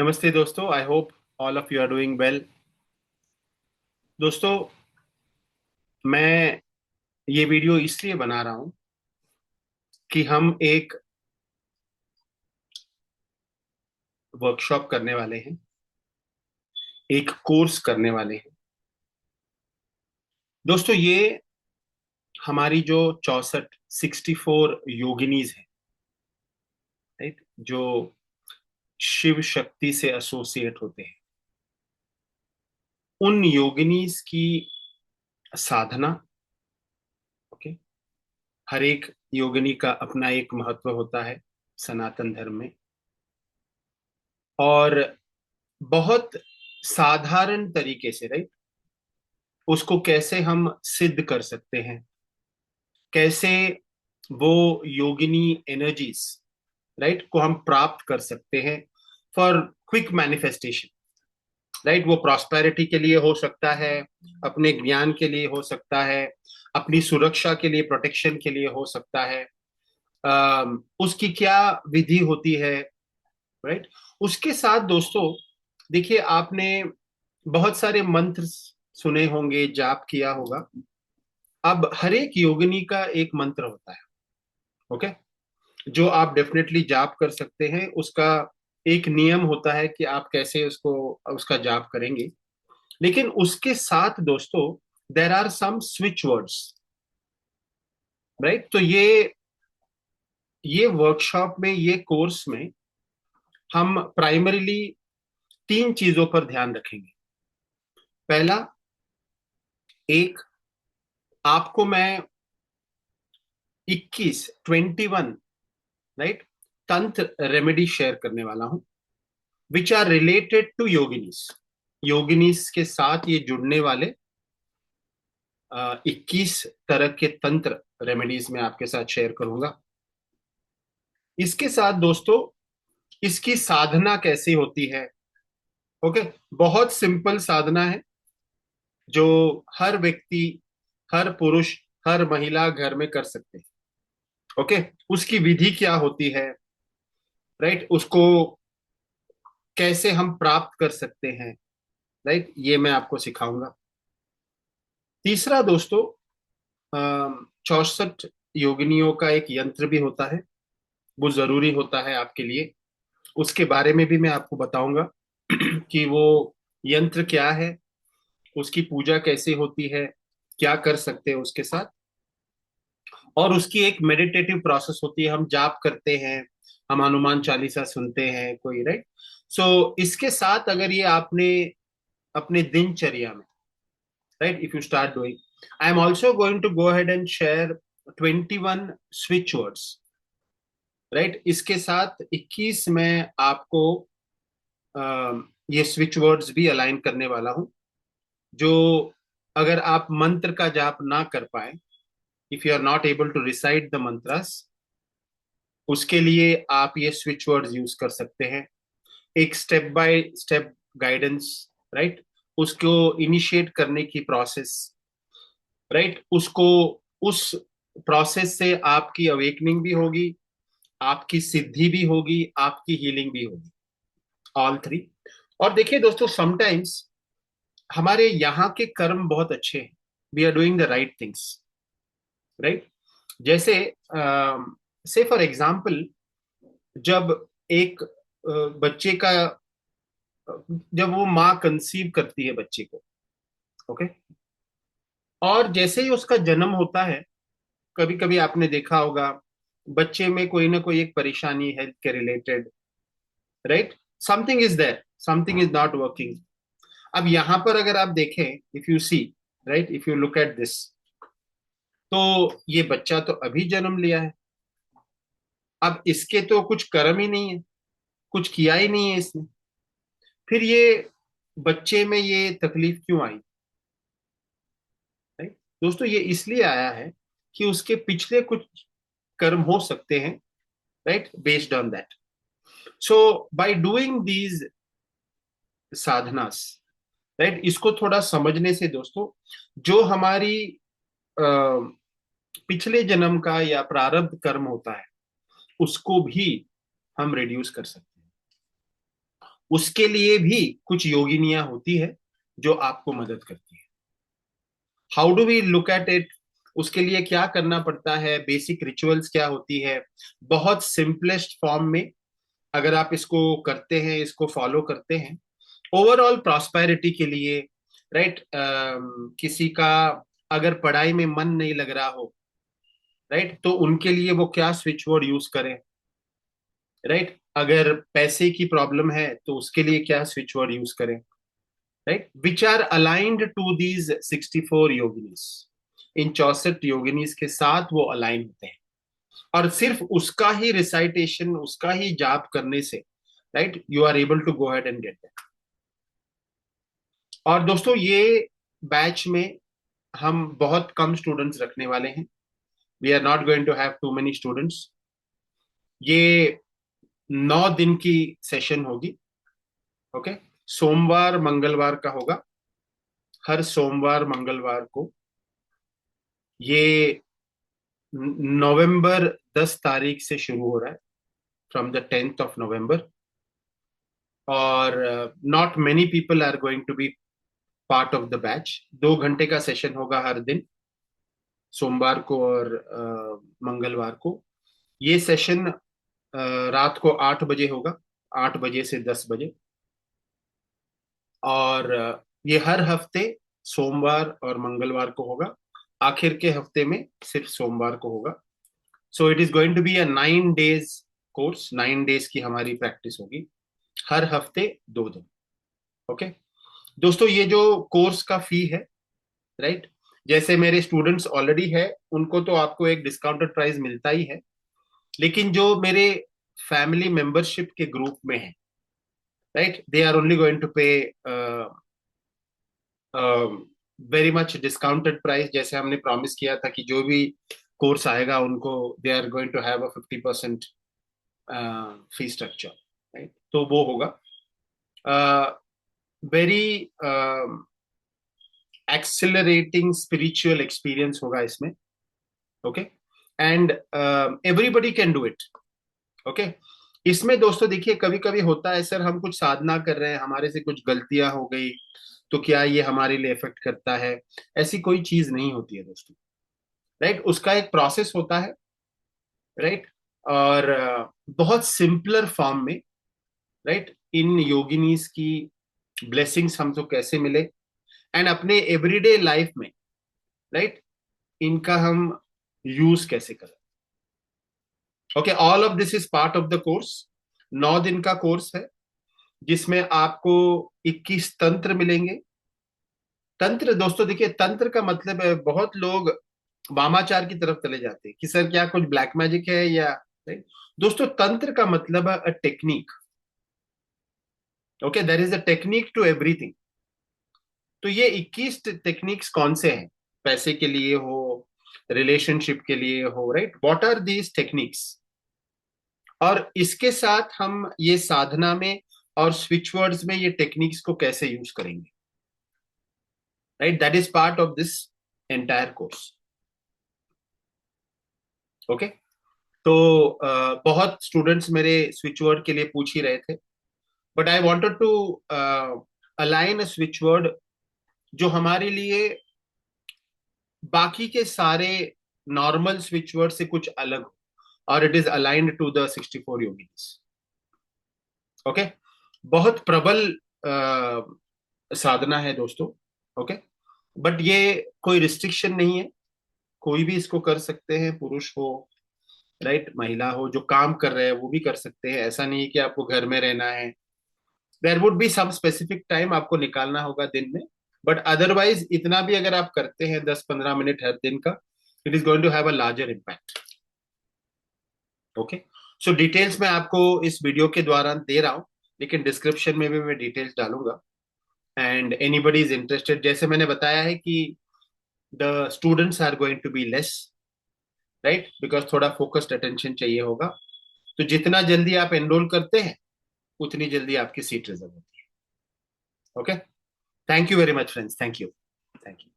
नमस्ते दोस्तों, I hope all of you are doing well. दोस्तों, मैं ये वीडियो इसलिए बना रहा हूं कि हम एक वर्कशॉप करने वाले हैं, एक कोर्स करने वाले हैं। दोस्तों, ये हमारी जो 64 योगिनीज है, राइट, जो शिव शक्ति से एसोसिएट होते हैं, उन योगिनीज की साधना। ओके। हर एक योगिनी का अपना एक महत्व होता है सनातन धर्म में, और बहुत साधारण तरीके से, राइट, उसको कैसे हम सिद्ध कर सकते हैं, कैसे वो योगिनी एनर्जीज, राइट, को हम प्राप्त कर सकते हैं फॉर क्विक मैनिफेस्टेशन। राइट, वो प्रॉस्पेरिटी के लिए हो सकता है, अपने ज्ञान के लिए हो सकता है, अपनी सुरक्षा के लिए, प्रोटेक्शन के लिए हो सकता है। उसकी क्या विधि होती है, राइट। उसके साथ दोस्तों, देखिए, आपने बहुत सारे मंत्र सुने होंगे, जाप किया होगा। अब हर एक योगिनी का एक मंत्र होता है, ओके, जो आप डेफिनेटली जाप कर सकते हैं। उसका एक नियम होता है कि आप कैसे उसको उसका जाप करेंगे। लेकिन उसके साथ दोस्तों, there are some switch words, right. तो ये वर्कशॉप में, ये कोर्स में हम प्राइमरीली तीन चीजों पर ध्यान रखेंगे। पहला, एक, आपको मैं 21 राइट तंत्र रेमेडी शेयर करने वाला हूं, विच आर रिलेटेड टू योगिनीस। योगिनीस के साथ ये जुड़ने वाले 21 तरह के तंत्र रेमेडीज मैं आपके साथ शेयर करूंगा। इसके साथ दोस्तों, इसकी साधना कैसी होती है। ओके। बहुत सिंपल साधना है, जो हर व्यक्ति, हर पुरुष, हर महिला घर में कर सकते हैं। ओके। उसकी विधि क्या होती है, राइट, उसको कैसे हम प्राप्त कर सकते हैं, राइट, ये मैं आपको सिखाऊंगा। तीसरा दोस्तों, 64 योगिनियों का एक यंत्र भी होता है, वो जरूरी होता है आपके लिए। उसके बारे में भी मैं आपको बताऊंगा कि वो यंत्र क्या है, उसकी पूजा कैसे होती है, क्या कर सकते हैं उसके साथ। और उसकी एक मेडिटेटिव प्रोसेस होती है, हम जाप करते हैं, हम हनुमान चालीसा सुनते हैं कोई, राइट। सो इसके साथ अगर ये आपने अपने दिनचर्या में, right, if you start doing, I am also going to go ahead and share 21 switch words, right. इसके साथ 21 में आपको ये स्विच वर्ड्स भी अलाइन करने वाला हूं, जो अगर आप मंत्र का जाप ना कर पाए, if you are not able to recite the mantras, उसके लिए आप ये स्विच वर्ड्स यूज कर सकते हैं। एक step by step guidance, right, उसको इनिशिएट करने की प्रोसेस, राइट, उसको, उस प्रोसेस से आपकी अवेकनिंग भी होगी, आपकी सिद्धि भी होगी, आपकी हीलिंग भी होगी, ऑल थ्री। और देखिए दोस्तों, समटाइम्स हमारे यहाँ के कर्म बहुत अच्छे हैं, we are doing the right things, right. जैसे से फॉर एग्जाम्पल, जब एक बच्चे का, जब वो माँ कंसीव करती है बच्चे को, ओके, और जैसे ही उसका जन्म होता है, कभी कभी आपने देखा होगा, बच्चे में कोई ना कोई एक परेशानी हेल्थ के related, right, something is there, something is not working. अब यहां पर अगर आप देखें, if you see, right, if you look at this, तो ये बच्चा तो अभी जन्म लिया है। अब इसके तो कुछ कर्म ही नहीं है, कुछ किया ही नहीं है इसने, फिर ये बच्चे में ये तकलीफ क्यों आई, राइट। दोस्तों, ये इसलिए आया है कि उसके पिछले कुछ कर्म हो सकते हैं, right, based on that. So by doing these साधनास, right, इसको थोड़ा समझने से दोस्तों, जो हमारी पिछले जन्म का या प्रारब्ध कर्म होता है, उसको भी हम रिड्यूस कर सकते हैं। उसके लिए भी कुछ योगिनियां होती है जो आपको मदद करती है। How do we look at it? उसके लिए क्या करना पड़ता है, बेसिक रिचुअल्स क्या होती है, बहुत सिंपलेस्ट फॉर्म में अगर आप इसको करते हैं, इसको फॉलो करते हैं, ओवरऑल प्रॉस्पेरिटी के लिए, राइट, किसी का अगर पढ़ाई में मन नहीं लग रहा हो, राइट, तो उनके लिए वो क्या स्विच वर्ड यूज करें, राइट, अगर पैसे की प्रॉब्लम है तो उसके लिए क्या स्विच वर्ड यूज करें, right, which are aligned to these 64 yoginis. इन 64 योगिनीज के साथ वो अलाइन होते हैं, और सिर्फ उसका ही रिसाइटेशन, उसका ही जाप करने से, right, you are able to go head and get that. और दोस्तों ये बैच में हम बहुत कम स्टूडेंट्स रखने वाले हैं। We are not going to have too many students. ये 9 दिन की सेशन होगी। ओके, सोमवार मंगलवार का होगा। हर सोमवार मंगलवार को ये नवंबर 10 तारीख से शुरू हो रहा है, from the 10th of November। और not many people are going to be part of the batch. 2 घंटे का सेशन होगा हर दिन, सोमवार को और मंगलवार को। ये सेशन रात को 8 बजे होगा, 8 बजे से 10 बजे। और ये हर हफ्ते सोमवार और मंगलवार को होगा। आखिर के हफ्ते में सिर्फ सोमवार को होगा। So it is going to be a 9 days course. 9 days की हमारी प्रैक्टिस होगी, हर हफ्ते 2 दिन। ओके दोस्तों, ये जो कोर्स का फी है, राइट, जैसे मेरे स्टूडेंट्स ऑलरेडी है उनको तो आपको एक डिस्काउंटेड प्राइस मिलता ही है, लेकिन जो मेरे फैमिली मेंबरशिप के ग्रुप में है, right, they are only going to pay very much discounted price. जैसे हमने प्रॉमिस किया था कि जो भी कोर्स आएगा उनको they are going to have a 50% fee structure, right, तो वो होगा वेरी एक्सिलरेटिंग स्पिरिचुअल एक्सपीरियंस होगा इसमें। Okay, and everybody can do it. Okay, इसमें दोस्तों देखिए, कभी कभी होता है सर हम कुछ साधना कर रहे हैं, हमारे से कुछ गलतियां हो गई, तो क्या ये हमारे लिए इफेक्ट करता है? ऐसी कोई चीज नहीं होती है दोस्तों, राइट। उसका एक प्रोसेस होता है, राइट, और बहुत सिंपलर फॉर्म में, राइट, इन योगिनीज की ब्लेसिंग्स हमको कैसे मिले, एंड अपने एवरीडे लाइफ में, राइट, इनका हम यूज कैसे करें। Okay, all of this is part of the course. 9 दिन का कोर्स है जिसमें आपको 21 तंत्र मिलेंगे। तंत्र दोस्तों देखिए, तंत्र का मतलब है, बहुत लोग वामाचार की तरफ चले जाते हैं कि सर क्या कुछ ब्लैक मैजिक है या, right? दोस्तों तंत्र का मतलब है a technique. Okay, there is a technique to everything. तो ये 21 टेक्निक्स कौन से हैं? पैसे के लिए हो, रिलेशनशिप के लिए हो, right, what are these techniques. और इसके साथ हम ये साधना में और स्विच वर्ड्स में ये टेक्निक्स को कैसे यूज करेंगे, right, that is part of this entire course. Okay, तो बहुत स्टूडेंट्स मेरे स्विच वर्ड के लिए पूछ ही रहे थे, but I wanted to align a switch word जो हमारे लिए बाकी के सारे नॉर्मल स्विच वर्ड से कुछ अलग हो, और it is aligned to the 64 yoginis. Okay, बहुत प्रबल साधना है दोस्तों। ओके, बट ये कोई रिस्ट्रिक्शन नहीं है, कोई भी इसको कर सकते हैं, पुरुष हो, राइट, महिला हो, जो काम कर रहे हैं वो भी कर सकते हैं। ऐसा नहीं है कि आपको घर में रहना है। There would be some specific time आपको निकालना होगा दिन में, बट अदरवाइज इतना भी अगर आप करते हैं 10-15 मिनट हर दिन का, it is going to have a larger impact. Okay, so details मैं आपको इस वीडियो के द्वारा दे रहा हूं, लेकिन डिस्क्रिप्शन में भी मैं डिटेल्स डालूंगा। एंड एनीबडी इज इंटरेस्टेड, जैसे मैंने बताया है कि the students are going to be less, right, because थोड़ा फोकस्ड अटेंशन चाहिए होगा। तो जितना जल्दी आप एनरोल करते हैं उतनी जल्दी आपकी सीट रिजर्व होती है। Okay, thank you very much friends, thank you, thank you.